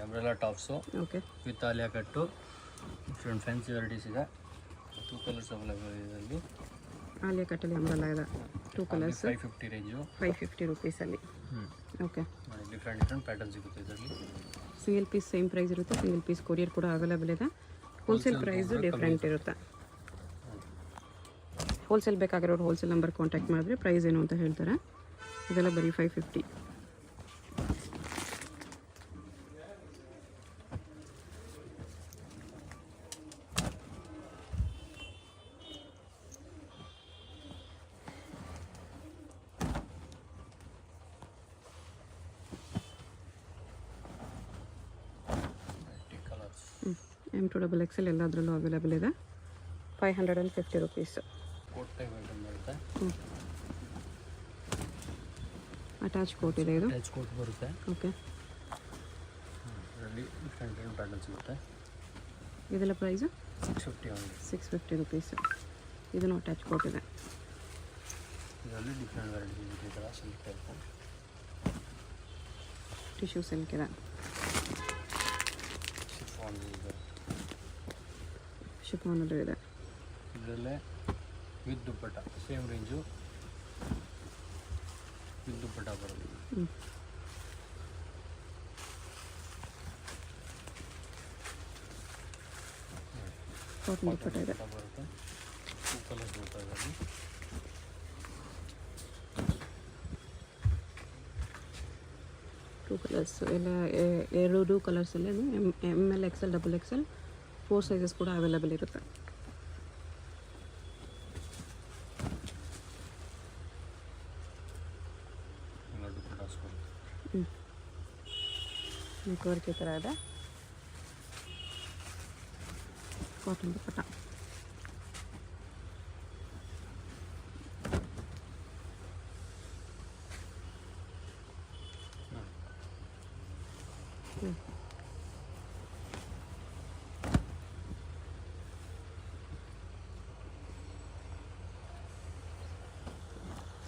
Umbrella tops okay with Alia cut different fancy varieties ಇದೆ. 2 colours available ಇದೆ ಇದರಲ್ಲಿ. Alia ಕಟ್ಟಲ್ಲಿ umbrella ಇದೆ 2 ಕಲರ್ಸ್ 550 ರೇಂಜು 550 ರುಪೀಸಲ್ಲಿ. ಓಕೆ ಡಿಫ್ರೆಂಟ್ ಡಿಫ್ರೆಂಟ್ ಪ್ಯಾಟರ್ನ್ ಸಿಗುತ್ತೆ ಇದರಲ್ಲಿ. ಸಿಂಗಲ್ ಪೀಸ್ ಸೇಮ್ ಪ್ರೈಸ್ ಇರುತ್ತೆ, ಸಿಂಗಲ್ ಪೀಸ್ ಕೊರಿಯರ್ ಕೂಡ ಅವೈಲೇಬಲ್ ಇದೆ. ಹೋಲ್ಸೇಲ್ ಪ್ರೈಸು ಡಿಫ್ರೆಂಟ್ ಇರುತ್ತೆ. ಹೋಲ್ಸೇಲ್ ಬೇಕಾಗಿರೋರು ಹೋಲ್ಸೇಲ್ ನಂಬರ್ ಕಾಂಟ್ಯಾಕ್ಟ್ ಮಾಡಿದ್ರೆ ಪ್ರೈಸ್ ಏನು ಅಂತ ಹೇಳ್ತಾರೆ. ಇದೆಲ್ಲ ಬರೀ 550. M2XL ಎಲ್ಲದರಲ್ಲೂ ಅವೈಲೇಬಲ್ ಇದೆ. 550 ರುಪೀಸ್. ಕೋಟ್ ಟೈಪ್ ಐಟಮ್ ಬರುತ್ತೆ. ಅಟ್ಯಾಚ್ ಕೋಟ್ ಇದೆ ಇದು. ಅಟ್ಯಾಚ್ ಕೋಟ್ ಬರುತ್ತೆ. ಓಕೆ ಇದರಲ್ಲಿ ಡಿಫ್ರೆಂಟ್ ಡಿಫ್ರೆಂಟ್ ಪ್ಯಾಟರ್ನ್ ಸಿಗುತ್ತೆ. ಇದೆಲ್ಲ ಪ್ರೈಸು 650 ಆಗಿದೆ. 650 ರುಪೀಸ್. ಇದನ್ನು ಅಟ್ಯಾಚ್ ಕೋಟ್ ಇದೆ. ಇದರಲ್ಲಿ ಡಿಫ್ರೆಂಟ್ ವೆರೈಟೀಸ್ ಇದೆ. ಈ ಥರ ಸಿಲ್ಕ್ ಟೈಪು ಟಿಶ್ಯೂ ಸಿಲ್ಕ್ ಇದೆ. ಶಿಫಾನಲ್ಲೂ ಇದೆ. ಇದರಲ್ಲೇ with dupatta same range with dupatta ಬರುತ್ತೆ. ಕಾಟನ್ ದುಪ್ಪಟ್ಟ ಇದೆ. ಬರುತ್ತೆ. 2 ಕಲರ್ಸ್ ಬರುತ್ತೆ ಇದರಲ್ಲಿ. ಟೂ ಕಲರ್ಸ್ ಎಲ್ಲ 2 ಕಲರ್ಸಲ್ಲೇ ML XL XXL 4 ಸೈಜಸ್ ಕೂಡ ಅವೈಲೇಬಲ್ ಇರುತ್ತೆ. ನೆಟ್ವರ್ಕ್ ಈ ಥರ ಇದೆ. ಕಾಟನ್ ದುಪ್ಪಟ್ಟ.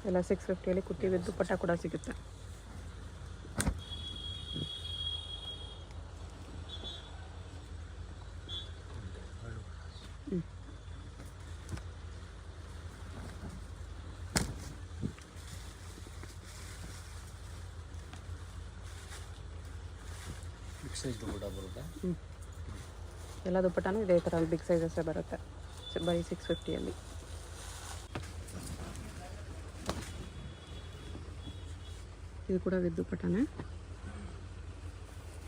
ಎಲ್ಲ 650 ಕುರ್ತಿ ವಿತ್ ದುಪ್ಪಟ್ಟ ಕೂಡ ಸಿಗುತ್ತೆ. ಬಿಗ್ ಸೈಜ್ ದುಪ್ಪಟ್ಟ ಬರುತ್ತೆ. ಎಲ್ಲ ದುಪ್ಪಟ್ಟನೂ ಇದೇ ಥರ ಬಿಗ್ ಸೈಜಸ್ಸೇ ಬರುತ್ತೆ. ಬರೀ 650ಅಲ್ಲಿ. ಇದು ಕೂಡ ವಿತ್ ದುಪ್ಪಟ್ಟನೇ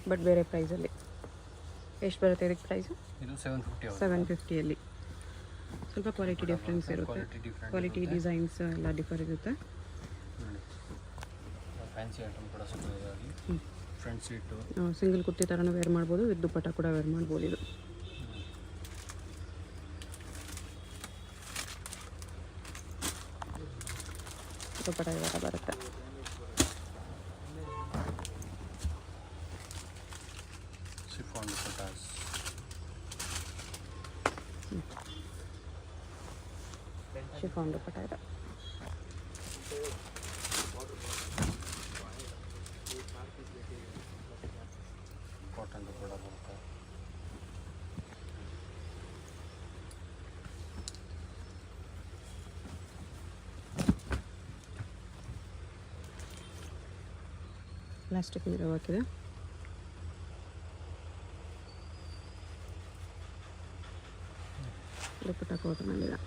ಬಟ್ ಬೇರೆ ಪ್ರೈಸಲ್ಲಿ. ಎಷ್ಟು ಬರುತ್ತೆ ಇದಕ್ಕೆ ಪ್ರೈಸು? ಇದು 750ಅಲ್ಲಿ. ಸ್ವಲ್ಪ ಕ್ವಾಲಿಟಿ ಡಿಫ್ರೆನ್ಸ್ ಇರುತ್ತೆ. ಕ್ವಾಲಿಟಿ ಡಿಸೈನ್ಸ್ ಎಲ್ಲ ಡಿಫರ್ ಇರುತ್ತೆ. ಫ್ಯಾನ್ಸಿ ಐಟಮ್ ಕೂಡ ಸಿಗುತ್ತೆ. ಫ್ರಂಟ್ ಸೀಟು ಸಿಂಗಲ್ ಕುರ್ತಿ ಥರನೂ ವೇರ್ ಮಾಡ್ಬೋದು, ವಿತ್ ದುಪ್ಪಟ್ಟ ಕೂಡ ವೇರ್ ಮಾಡ್ಬೋದು. ಇದು ದುಪ್ಪಟ್ಟ ಇವಾಗ ಬರುತ್ತೆ. ಶಿಫಾನ್ ದುಪ್ಪಟ್ಟಾಸ್. ಶಿಫಾನ್ ದುಪ್ಪಟ್ಟ ಇದೆ. ಕಾಟನ್ ದುಪ್ಪಟ್ಟ ಬರುತ್ತೆ. ಪ್ಲಾಸ್ಟಿಕ್ ಮಿರರ್ ವರ್ಕ್ ಇದೆ. ದುಪ್ಪಟ್ಟ ಕಾಟನಲ್ಲಿದೆ.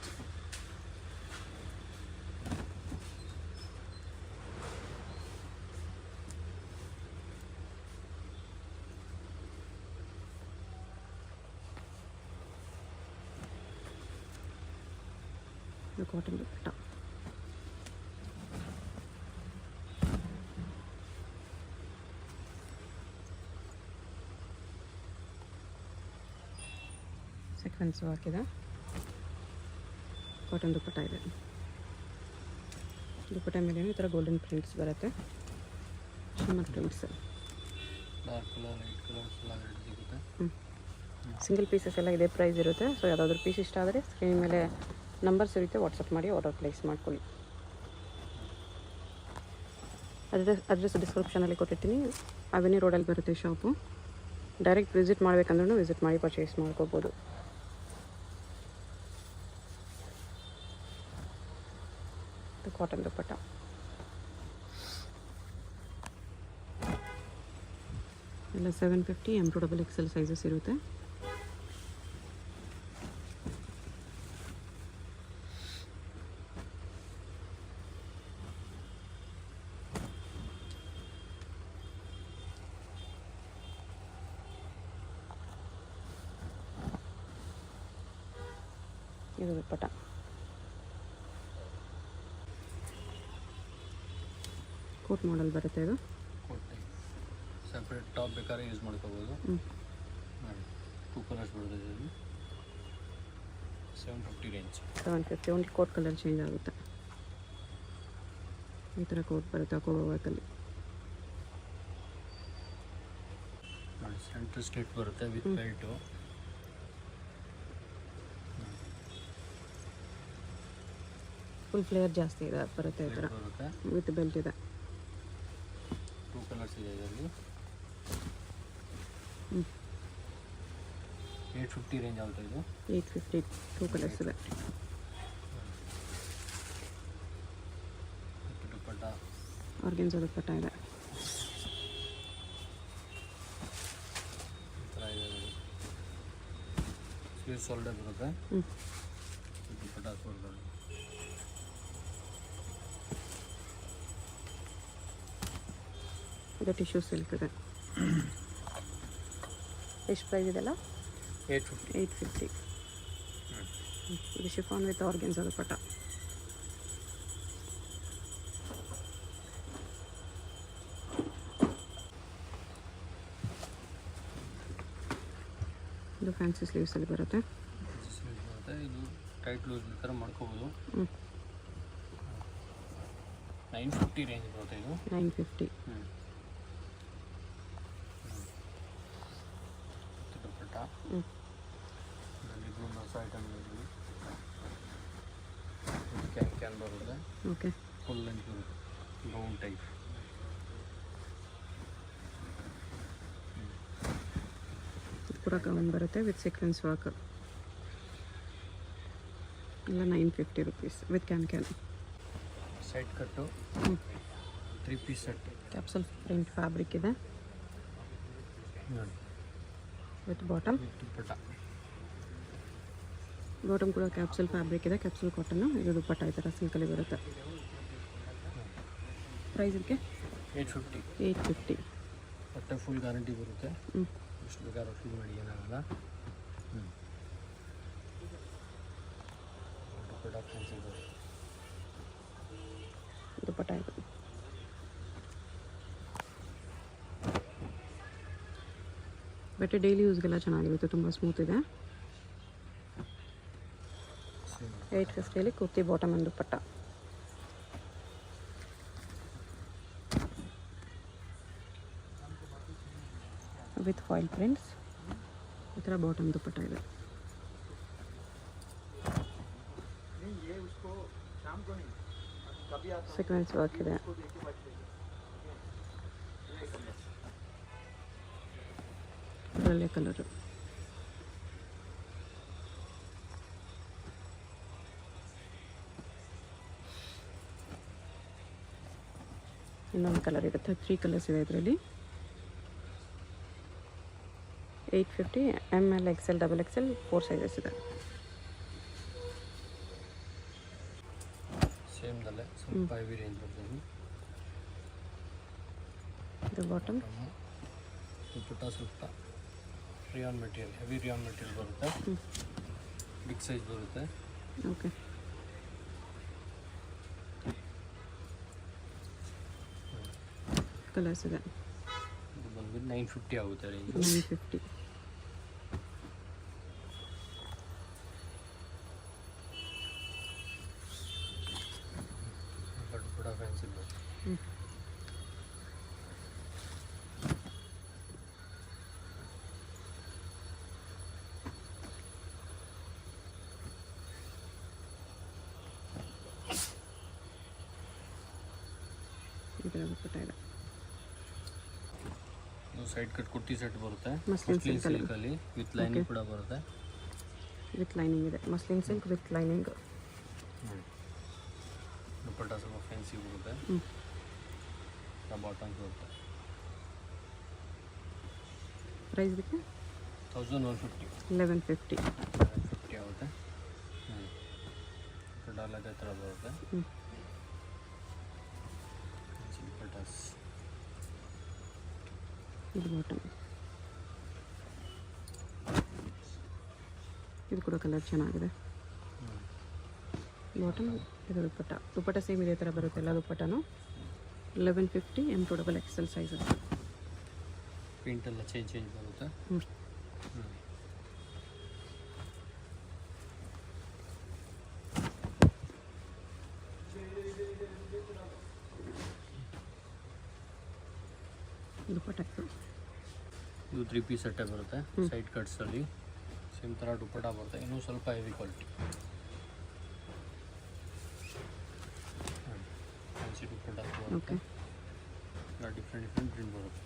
ಇದು ಕಾಟನ್ ದುಪ್ಪಟ್ಟ. ಸೆಕ್ವೆನ್ಸ್ ಹಾಕಿದೆ. ಕಾಟನ್ ದುಪ್ಪಟ್ಟ ಇದೆ. ದುಪ್ಪಟ್ಟ ಮೇಲೆ ಈ ಥರ ಗೋಲ್ಡನ್ ಪ್ರಿಂಟ್ಸ್ ಬರುತ್ತೆ. Shimmer prints. Dark colour light colours ಎಲ್ಲ ಸಿಗುತ್ತೆ. ಸಿಂಗಲ್ ಪೀಸಸ್ ಎಲ್ಲ ಇದೇ ಪ್ರೈಸ್ ಇರುತ್ತೆ. ಸೊ ಯಾವುದಾದ್ರೂ ಪೀಸ್ ಇಷ್ಟ ಆದರೆ ಸ್ಕ್ರೀನ್ ಮೇಲೆ ನಂಬರ್ಸ್ ಇರುತ್ತೆ, ವಾಟ್ಸಪ್ ಮಾಡಿ ಆರ್ಡರ್ ಪ್ಲೇಸ್ ಮಾಡ್ಕೊಳ್ಳಿ. ಅಡ್ರೆಸ್ ಡಿಸ್ಕ್ರಿಪ್ಷನಲ್ಲಿ ಕೊಟ್ಟಿರ್ತೀನಿ. ಅವೆನ್ಯೂ ರೋಡಲ್ಲಿ ಬರುತ್ತೆ ಶಾಪು. ಡೈರೆಕ್ಟ್ ವಿಸಿಟ್ ಮಾಡಬೇಕಂದ್ರೂ ವಿಸಿಟ್ ಮಾಡಿ ಪರ್ಚೇಸ್ ಮಾಡ್ಕೋಬೋದು. ಕಾಟನ್ ದುಪ್ಪಟ್ಟ. ಎಲ್ಲ 750 M2XXL ಸೈಜಸ್ ಇರುತ್ತೆ. ಇದು ದುಪ್ಪಟ್ಟ. ಕೋಟ್ ಮಾಡಲ್ ಬರುತ್ತೆ ಇದು. ಸಪ್ರೇಟ್ ಟಾಪ್ ಬೇಕಾದ್ರೆ ಯೂಸ್ ಮಾಡ್ಕೋಬೋದು. 2 ಕಲರ್ಸ್ ಬರುತ್ತೆ ಇದರಲ್ಲಿ. 750 range. 750 only coat colour change ಆಗುತ್ತೆ. ಈ ಥರ ಕೋಟ್ ಬರುತ್ತೆ ಅಕೋಬಾ ವರ್ಕಲ್ಲಿ. ಸೆಂಟರ್ ಸ್ಟೇಟ್ ಬರುತ್ತೆ ವಿತ್ ಬೆಲ್ಟು. ಫುಲ್ ಫ್ಲೇಯರ್ ಜಾಸ್ತಿ ಇದೆ ಬರುತ್ತೆ ಈ ಥರ ಬರುತ್ತೆ. ವಿತ್ ಬೆಲ್ಟ್ ಇದೆ. 2 ಕಲರ್ಸ್ ಇದೆ ಇದರಲ್ಲಿ. 850 ರೇಂಜ್ ಆಗುತ್ತೆ ಇದು. 850 2 ಕಲರ್ಸ್ ಇದೆ. ದುಪ್ಪಟ್ಟ ಆರ್ಗೆನ್ಸಾ ದುಪ್ಪಟ್ಟ ಇದೆ. ಸ್ಲೀವ್ ಶೋಲ್ಡರ್ ಬರುತ್ತೆ. ದುಪ್ಪಟ್ಟ ಶೋಲ್ಡರ್. ಇದು ಟಿಶ್ಯೂ ಸಿಲ್ಕ್ ಇದೆ. ಎಷ್ಟು ಪ್ರೈಸ್ ಇದೆಲ್ಲ? 850. ಇದು ಶಿಫಾನ್ ವಿತ್ ಆರ್ಗೆನ್ಸಾ ದುಪ್ಪಟ್ಟ. ಇದು ಫ್ಯಾನ್ಸಿ ಸ್ಲೀವ್ಸಲ್ಲಿ ಬರುತ್ತೆ. ಇದು ಟೈಟ್ ಲೂಸ್ ಥರ ಮಾಡ್ಕೋಬೋದು. 950 ರೇಂಜ್ ಬರುತ್ತೆ ಇದು. 950. ದುಪ್ಪಟ್ಟ. ಇದರಲ್ಲಿ ಹೊಸ ಐಟಮ್ ಇದೆ. ಕ್ಯಾನ್ ಬರುತ್ತೆ. ಓಕೆ. ಫುಲ್ ಲೆಂತ್ ಬರುತ್ತೆ. Gown type. ಕೂಡ ಗೌನ್ ಬರುತ್ತೆ ವಿತ್ ಸೀಕ್ವೆನ್ಸ್ ವರ್ಕ್. ಎಲ್ಲ 950 rupees with can. Side cut 3 piece set. Capsule print fabric ಇದೆ ವಿತ್ ಬಾಟಮ್. ದುಪ್ಪಟ್ಟ. ಬಾಟಮ್ ಕೂಡ ಕ್ಯಾಪ್ಸಲ್ ಫ್ಯಾಬ್ರಿಕ್ ಇದೆ. Capsule cotton. ಇದು ದುಪ್ಪಟ್ಟ ಈ ಥರ ಸಿಲ್ಕಲ್ಲಿ ಬರುತ್ತೆ. ಪ್ರೈಸ್ ಇದಕ್ಕೆ 850. ಬಟ್ಟೆ ಫುಲ್ ಗ್ಯಾರಂಟಿ ಬರುತ್ತೆ. ಎಷ್ಟು ಬೇಕಾದ್ರೂ ಫೀಲ್ ಮಾಡಿ ಏನಾಗಲ್ಲ. ದುಪ್ಪಟ್ಟ ಫ್ಯಾನ್ಸಿ ಬರುತ್ತೆ. ದುಪ್ಪಟ್ಟ ಇದು. ಬಟ್ಟೆ ಡೈಲಿ ಯೂಸ್ಗೆಲ್ಲ ಚೆನ್ನಾಗಿರುತ್ತೆ. ತುಂಬ ಸ್ಮೂತ್ ಇದೆ. 850 ಕುರ್ತಿ ಬಾಟಮ್ ಒಂದು ದುಪ್ಪಟ್ಟ. With foil prints. ಈ ಥರ ಬಾಟಮ್ ದುಪ್ಪಟ್ಟ ಇದೆ. ಸೀಕ್ವೆನ್ಸ್ ವರ್ಕ್ ಇದೆ. ಒಳ್ಳೆ ಕಲರು. ಇನ್ನೊಂದು ಕಲರ್ ಇದೆ. 3 ಕಲರ್ಸ್ ಇದೆ ಇದರಲ್ಲಿ. 850 ML XL XXL 4 ಸೈಜಸ್ ಇದೆ. ಸೇಮ್ದಲ್ಲೇ ಸ್ವಲ್ಪ ಹೆವಿ ರೇಂಜ್ ಬರ್ತದೆ. ಇದು ಬಾಟಮ್. ದುಪ್ಪಟ್ಟ ಸ್ವಲ್ಪ rayon material, heavy rayon material ಬರುತ್ತೆ. ಬಿಗ್ ಸೈಜ್ ಬರುತ್ತೆ. ಓಕೆ. ಕಲರ್ಸ್ ಇದೆ. ಇದು ಬಂದ್ಬಿಟ್ಟು 950 ಆಗುತ್ತೆ ರೇಂಜ್. 950. ದುಪ್ಪಟ್ಟ ಫ್ಯಾನ್ಸಿ ಬರುತ್ತೆ. ಈ ಥರ ದುಪ್ಪಟ್ಟ ಇದೆ. ಸೈಡ್ ಕಟ್ ಕುರ್ತಿ ಸೆಟ್ ಬರುತ್ತೆ ಮಸ್ಲಿನ್ ಮಸ್ಲಿನ್ ಸಿಲ್ಕಲ್ಲಿ ಸಿಲ್ಕಲ್ಲಿ ವಿತ್ ಲೈನಿಂಗ್ ಕೂಡ ಬರುತ್ತೆ. ವಿತ್ ಲೈನಿಂಗ್ ಇದೆ, ಮಸ್ಲಿನ್ ಸಿಲ್ಕ್ ವಿತ್ ಲೈನಿಂಗ್. ದುಪ್ಪಟ್ಟ ಸ್ವಲ್ಪ ಫ್ಯಾನ್ಸಿ ಬರುತ್ತೆ. ಬಾಟಮ್ಸ್ ಬರುತ್ತೆ. ಪ್ರೈಸ್ ಇದಕ್ಕೆ 1150. 1150 ಆಗುತ್ತೆ. ಡಾಲ್ ಅದೇ ಥರ ಬರುತ್ತೆ. ದುಪ್ಪಟ್ಟಾಸ್ ಇದು ಬಾಟಮ್. ಇದು ಕೂಡ ಕಲರ್ ಚೆನ್ನಾಗಿದೆ. ಬಾಟಮ್ ಇದು ದುಪ್ಪಟ್ಟ. ದುಪ್ಪಟ್ಟ ಸೇಮ್ ಇದೇ ಥರ ಬರುತ್ತೆ ಎಲ್ಲ ದುಪ್ಪಟ್ಟನು. 1150 M2XL ಸೈಜ್ ಇದೆ. ಪ್ರಿಂಟ್ ಎಲ್ಲ ಚೇಂಜ್ ಬರುತ್ತೆ. ದುಪ್ಪಟ್ಟ ಇದು 3 ಪೀಸ್ ಸೆಟ್ಟೇ ಬರುತ್ತೆ. ಸೈಡ್ ಕಟ್ಸಲ್ಲಿ ಸೇಮ್ ಥರ ದುಪ್ಪಟ್ಟ ಬರುತ್ತೆ. ಇನ್ನೂ ಸ್ವಲ್ಪ ಹೆವಿ ಕ್ವಾಲಿಟಿ ಫ್ಯಾನ್ಸಿ ದುಪ್ಪಟ್ಟ ಬರುತ್ತೆ. ಡಿಫ್ರೆಂಟ್ ಪ್ರಿಂಟ್ ಬರುತ್ತೆ.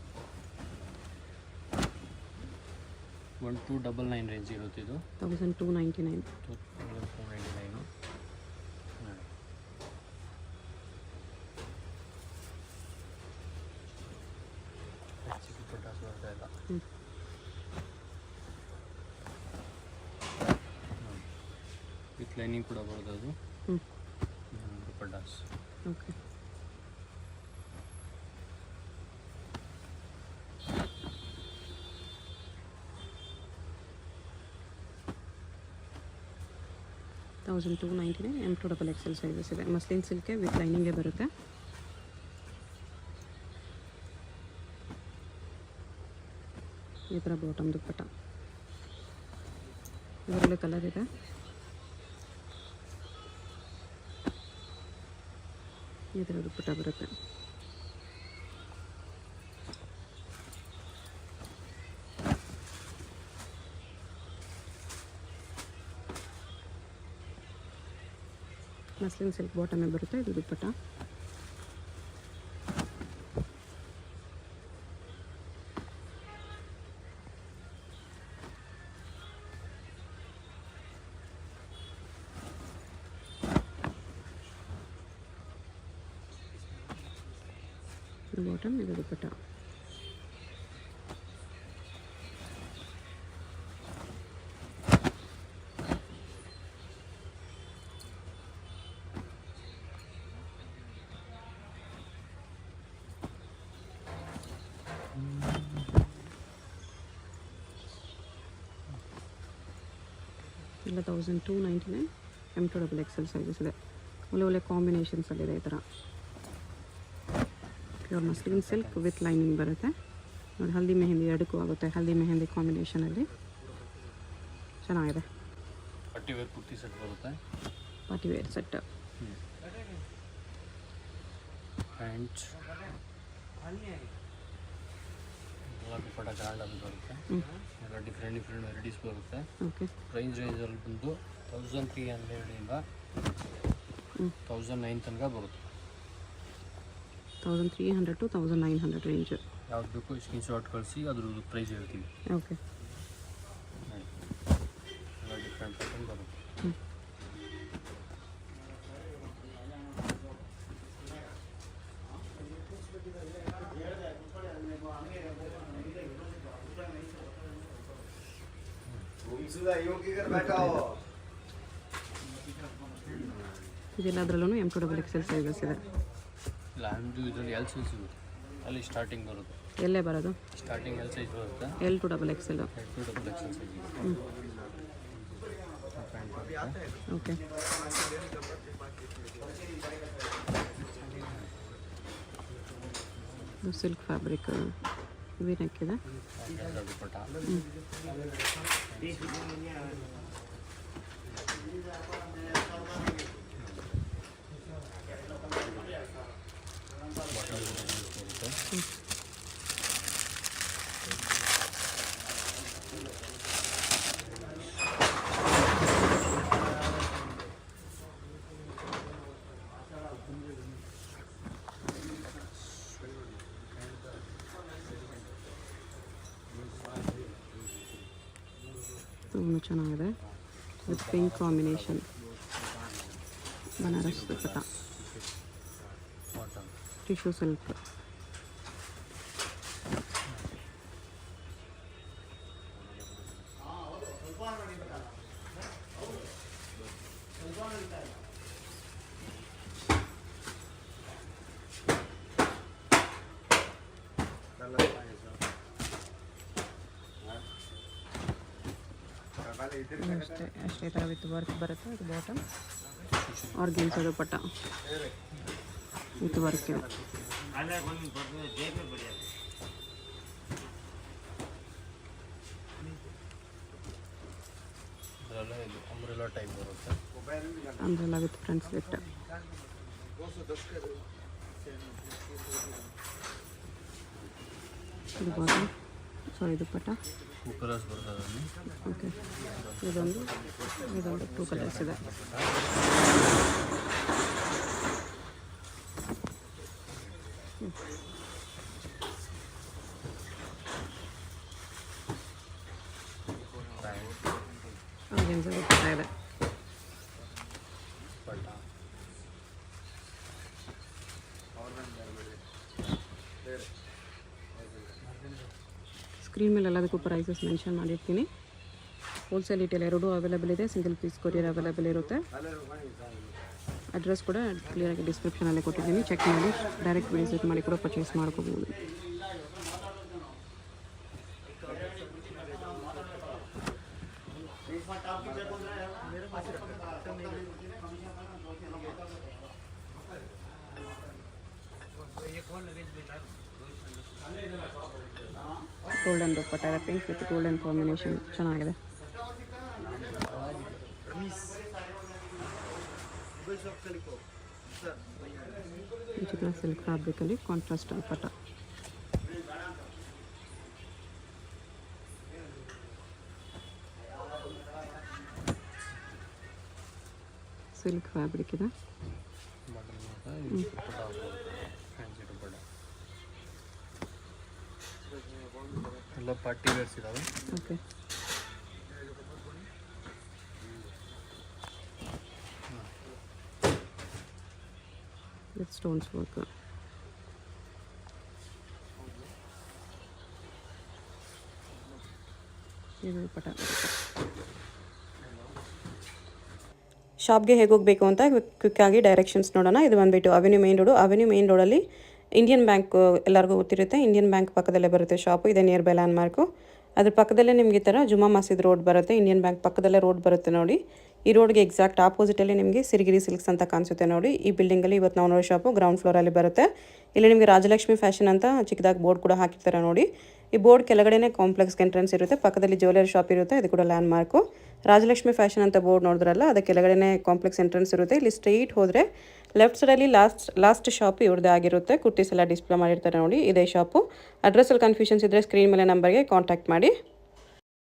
1299 ರೇಂಜ್ ಇರುತ್ತೆ. ಇದು 1299. 1299. ಫ್ಯಾನ್ಸಿ ದುಪ್ಪಟ್ಟಾಸ್ ಬರ್ತಾ ಇಲ್ಲ. ವಿತ್ ಲೈನಿಂಗ್ ಕೂಡ ಬರುತ್ತೆ ಅದು ದುಪ್ಪಟ್ಟಾಸ್. ಓಕೆ. $1299 M2XL ಸೈಜಸ್ ಇದೆ. ಮಸ್ಲಿನ್ ಸಿಲ್ಕೆ ವಿತ್ ಲೈನಿಂಗೇ ಬರುತ್ತೆ. ಈ ಥರ ಬಾಟಮ್ ದುಪ್ಪಟ್ಟ. ಇದರಲ್ಲಿ ಕಲರ್ ಇದೆ. ಈ ಥರ ದುಪ್ಪಟ್ಟ ಬರುತ್ತೆ. ಮಸ್ಲಿನ್ ಸಿಲ್ಕ್ ಬಾಟಮೇ ಬರುತ್ತೆ. ಇದು ದುಪ್ಪಟ್ಟ. ಇದು ಬಾಟಮ್, ಇದು ದುಪ್ಪಟ್ಟ. ಇಲ್ಲ 1299 M2XL ಸೈಜಸ್ ಇದೆ. ಒಳ್ಳೆ ಕಾಂಬಿನೇಷನ್ಸಲ್ಲಿದೆ. ಈ ಥರ pure muslin silk with lining ಬರುತ್ತೆ. ನೋಡಿ, ಹಲ್ದಿ ಮೆಹಂದಿ ಎರಡಕ್ಕೂ ಆಗುತ್ತೆ. ಹಲ್ದಿ ಮೆಹಂದಿ ಕಾಂಬಿನೇಷನಲ್ಲಿ ಚೆನ್ನಾಗಿದೆ. ಪಾರ್ಟಿ ವೇರ್ ಕುರ್ತಿ ಸೆಟ್ ಬರುತ್ತೆ. Party wear set. ಪ್ಯಾಂಟ್ ಎಲ್ಲ ದುಪ್ಪಟ್ಟ ಗ್ರ್ಯಾಂಡ್ ಅದು ಬರುತ್ತೆ. ಎಲ್ಲ ಡಿಫ್ರೆಂಟ್ ವೆರೈಟೀಸ್ ಬರುತ್ತೆ. ಓಕೆ. ರೇಂಜಲ್ಲಿ ಬಂದು 1300 1900 ತನಕ ಬರುತ್ತೆ. 1300 to 1900 ರೇಂಜ್. ಯಾವ್ದು ಬೇಕು ಸ್ಕ್ರೀನ್ ಶಾಟ್ ಕಳಿಸಿ ಅದ್ರದ್ದು ಪ್ರೈಸ್ ಹೇಳ್ತೀವಿ. ಓಕೆ. ಎಲ್ಲ ಡಿಫ್ರೆಂಟ್ ಪ್ಯಾಟರ್ನ್ ಬರುತ್ತೆ. ಇದೆಲ್ಲ ಅದರಲ್ಲೂ M2XL ಸೈಜಸ್ ಇದೆ. ಇಲ್ಲ, ನಮ್ಮದು ಇದರಲ್ಲಿ ಎಲ್ ಸೈಜ್ ಇರುತ್ತೆ. ಅಲ್ಲಿ ಸ್ಟಾರ್ಟಿಂಗ್ ಬರುತ್ತೆ. ಎಲ್ಲೇ ಬರೋದು? ಸ್ಟಾರ್ಟಿಂಗ್ ಎಲ್ ಸೈಜ್ ಬರುತ್ತೆ. L2XL. L2XL size. Okay. Silk fabric V-neck ಇದೆ. ದುಪ್ಪಟ್ಟ ತುಂಬಾ ಚೆನ್ನಾಗಿದೆ with pink combination Banaras dupatta cotton tissue silk ಅಷ್ಟೇ ಥರ ವಿತ್ ವರ್ಕ್ ಬರುತ್ತೆ ಇದು bottom organza dupatta with work ಇದೆ ಇದರಲ್ಲೇ ಇದು ಅಂಬ್ರೆಲಾ ಟೈಪ್ ಬರುತ್ತೆ ಅಂಬ್ರೆಲಾ ವಿತ್ ಫ್ರಂಟ್ ಸ್ಲಿಟ್ ಇದು ಬಾಟಮ್ ಸಾರಿ ದುಪ್ಪಟ್ಟ ಕಲರ್ಸ್ ಬರ್ತದೆ ಅದರಲ್ಲಿ ಓಕೆ ಇದೊಂದು 2 ಕಲರ್ಸ್ ಇದೆ ಆರ್ಗೆನ್ಸಾ ದುಪ್ಪಟ್ಟ ಇದೆ ಸ್ಕ್ರೀನ್ ಮೇಲೆ ಎಲ್ಲದಕ್ಕೂ ಪ್ರೈಸಸ್ ಮೆನ್ಷನ್ ಮಾಡಿರ್ತೀನಿ ಹೋಲ್ಸೇಲ್ ರಿಟೇಲ್ ಎರಡೂ ಅವೈಲೇಬಲ್ ಇದೆ ಸಿಂಗಲ್ ಪೀಸ್ ಕೊರಿಯರ್ ಅವೈಲೇಬಲ್ ಇರುತ್ತೆ ಅಡ್ರೆಸ್ ಕೂಡ ಕ್ಲಿಯರಾಗಿ ಡಿಸ್ಕ್ರಿಪ್ಷನಲ್ಲೇ ಕೊಟ್ಟಿದ್ದೀನಿ ಚೆಕ್ ಮಾಡಿ ಡೈರೆಕ್ಟ್ ವಿಸಿಟ್ ಮಾಡಿ ಕೂಡ ಪರ್ಚೇಸ್ ಮಾಡ್ಕೋಬೋದು ಗೋಲ್ಡನ್ ದುಪ್ಪಟ್ಟ ಇದೆ ಪಿಂಕ್ ವಿತ್ ಗೋಲ್ಡನ್ ಕಾಂಬಿನೇಷನ್ ಚೆನ್ನಾಗಿದೆ ಚಿತ್ರ ಸಿಲ್ಕ್ ಫ್ಯಾಬ್ರಿಕಲ್ಲಿ ಕಾಂಟ್ರಾಸ್ಟ್ ದುಪ್ಪಟ್ಟ ಸಿಲ್ಕ್ ಫ್ಯಾಬ್ರಿಕ್ ಇದೆ ಎಲ್ಲ ಪಾರ್ಟಿ ವೇರ್ಸ್ ಇದಾವೆ ಓಕೆ ವಿತ್ ಸ್ಟೋನ್ಸ್ ವರ್ಕ್ ಇದು ಪಟ ಶಾಪ್ಗೆ ಹೇಗೆ ಹೋಗಬೇಕು ಅಂತ ಕ್ವಿಕ್ಕಾಗಿ ಡೈರೆಕ್ಷನ್ಸ್ ನೋಡೋಣ ಇದು ಬಂದುಬಿಟ್ಟು ಅವೆನ್ಯೂ ಮೇನ್ ರೋಡಲ್ಲಿ ಇಂಡಿಯನ್ ಬ್ಯಾಂಕ್ ಎಲ್ಲರಿಗೂ ಗೊತ್ತಿರುತ್ತೆ ಇಂಡಿಯನ್ ಬ್ಯಾಂಕ್ ಪಕ್ಕದಲ್ಲೇ ಬರುತ್ತೆ ಶಾಪು ಇದೆ ನಿಯರ್ ಬೈ ಲ್ಯಾಂಡ್ ಮಾರ್ಕು ಅದ್ರ ಪಕ್ಕದಲ್ಲೇ ನಿಮಗೆ ಈ ಥರ ಜುಮಾ ಮಸೀದ್ ರೋಡ್ ಬರುತ್ತೆ ಇಂಡಿಯನ್ ಬ್ಯಾಂಕ್ ಪಕ್ಕದಲ್ಲೇ ರೋಡ್ ಬರುತ್ತೆ ನೋಡಿ ಈ ರೋಡ್ಗೆ ಎಕ್ಸಾಕ್ಟ್ ಆಪೋಸಿಟಲ್ಲಿ ನಿಮಗೆ ಸಿರಿಗಿರಿ ಸಿಲ್ಕ್ಸ್ ಅಂತ ಕಾಣಿಸುತ್ತೆ ನೋಡಿ ಈ ಬಿಲ್ಡಿಂಗಲ್ಲಿ ಇವತ್ತು ನಾವು ನೋಡೋ ಶಾಪು ಗ್ರೌಂಡ್ ಫ್ಲೋರಲ್ಲಿ ಬರುತ್ತೆ ಇಲ್ಲಿ ನಿಮಗೆ ರಾಜಲಕ್ಷ್ಮಿ ಫ್ಯಾಷನ್ ಅಂತ ಚಿಕ್ಕದಾಗಿ ಬೋರ್ಡ್ ಕೂಡ ಹಾಕಿರ್ತಾರೆ ನೋಡಿ ಈ ಬೋರ್ಡ್ ಕೆಳಗಡೆನೇ ಕಾಂಪ್ಲೆಕ್ಸ್ಗೆ ಎಂಟ್ರೆನ್ಸ್ ಇರುತ್ತೆ ಪಕ್ಕದಲ್ಲಿ ಜ್ಯುವೆಲರಿ ಶಾಪ್ ಇರುತ್ತೆ ಇದು ಕೂಡ ಲ್ಯಾಂಡ್ ಮಾರ್ಕು ರಾಜಲಕ್ಷ್ಮಿ ಫ್ಯಾಷನ್ ಅಂತ ಬೋರ್ಡ್ ನೋಡಿದ್ರಲ್ಲ ಅದಕ್ಕೆ ಕೆಳಗಡೆನೇ ಕಾಂಪ್ಲೆಕ್ಸ್ ಎಂಟ್ರೆನ್ಸ್ ಇರುತ್ತೆ ಇಲ್ಲಿ ಸ್ಟ್ರೈಟ್ ಹೋದರೆ ಲೆಫ್ಟ್ ಸೈಡಲ್ಲಿ ಲಾಸ್ಟ್ ಶಾಪ್ ಇವ್ರದ್ದೇ ಆಗಿರುತ್ತೆ ಕುರ್ತೀಸ್ ಎಲ್ಲ ಡಿಸ್ಪ್ಲೇ ಮಾಡಿರ್ತಾರೆ ನೋಡಿ ಇದೇ ಶಾಪು ಅಡ್ರೆಸ್ಸಲ್ಲಿ ಕನ್ಫ್ಯೂಷನ್ಸ್ ಇದ್ದರೆ ಸ್ಕ್ರೀನ್ ಮೇಲೆ ನಂಬರ್ಗೆ ಕಾಂಟ್ಯಾಕ್ಟ್ ಮಾಡಿ